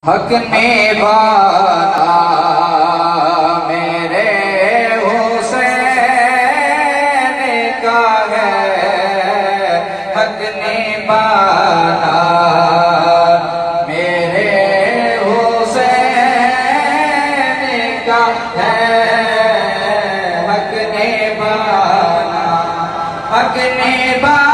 हक निभाना मेरे हुसैन का है। हक निभाना मेरे हुसैन का है। हक निभाना, हक निभाना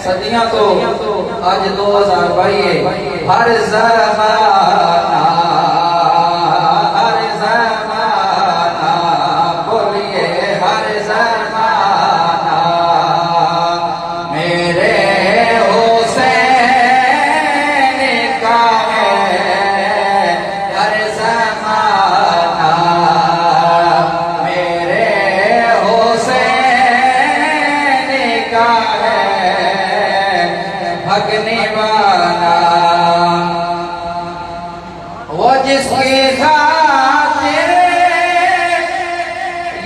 सदियां तो आज 2022 है। हर ज़माना, हर ज़माना बोलिए, हर ज़माना मेरे हुसैन का है। हर ज़माना मेरे हुसैन का है। हक निभाना वो जिसकी खातिर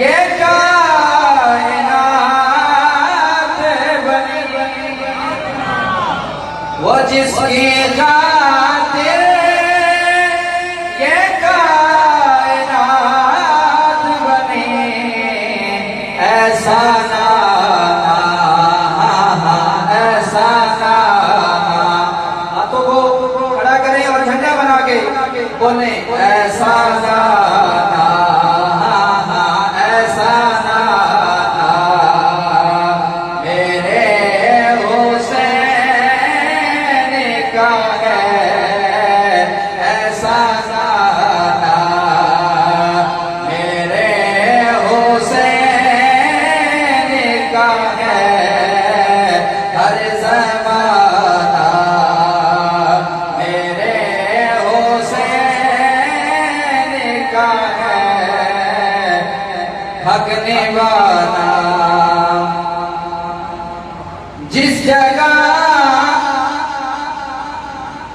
ये कायनात बनी, वो जिसकी खातिर ये कायनात बनी। ऐसा ना बोले ऐसा गाना, ऐसा गाना मेरे हुसैन का है। ऐसा गाना मेरे हुसैन का है। हर ज़माना हक निभाना जिस जगह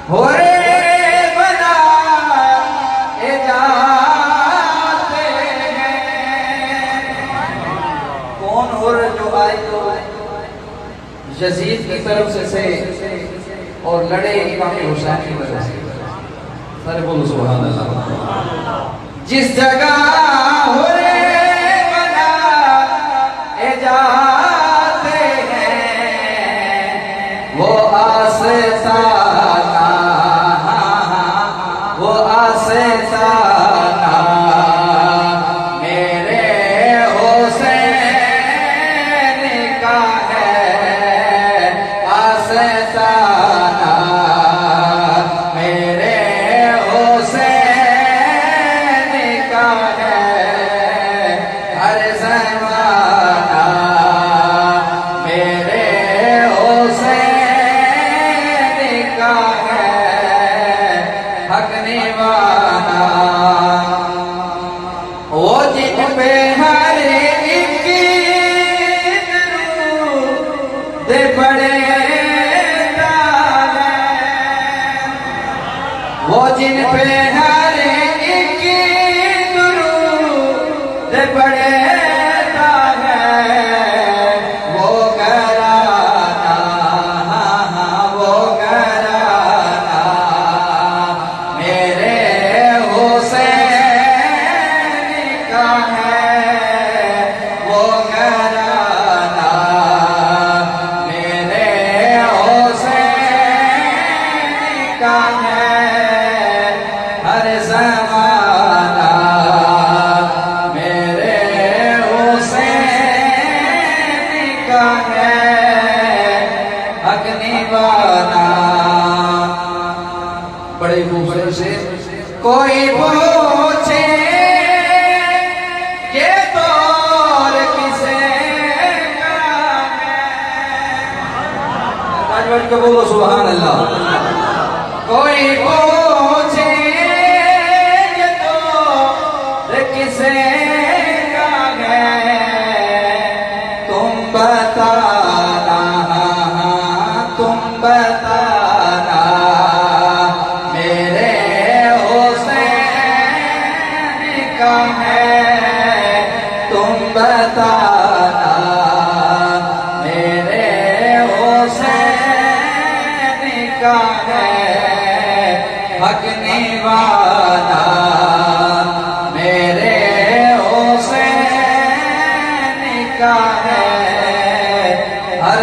हो रे बना जाते हैं। कौन हो रे जो आए तो यजीद की तरफ से और लड़े इमाम हुसैन की तरफ से। सारे बोलो सुभान अल्लाह। जिस जगह हो रे जाते हैं वो आस्ताना, वो आस्ताना मेरे हुसैन का है। आस्ताना मेरे हुसैन का है। हर ज़माना मेरे हुसैन का है। हक निभाना वो जिन पे हर एक दरूद पड़ेगा है। वो जिन पे हर एक दरूद पड़ेगा है। वो घराना, वो घराना मेरे हुसैन का है। वो घराना मेरे हुसैन का है। हर ज़माना मेरे हुसैन का है। हक निभाना बड़े खूबसूरत से कोई पूछे ये दौर किसे का है। ताजवान को बोलो सुभान अल्लाह। कोई पूछे ये दौर किसे का है। तुम बताना, तुम बता बताना मेरे हुसैन का है हक निभाना, मेरे हुसैन का है हर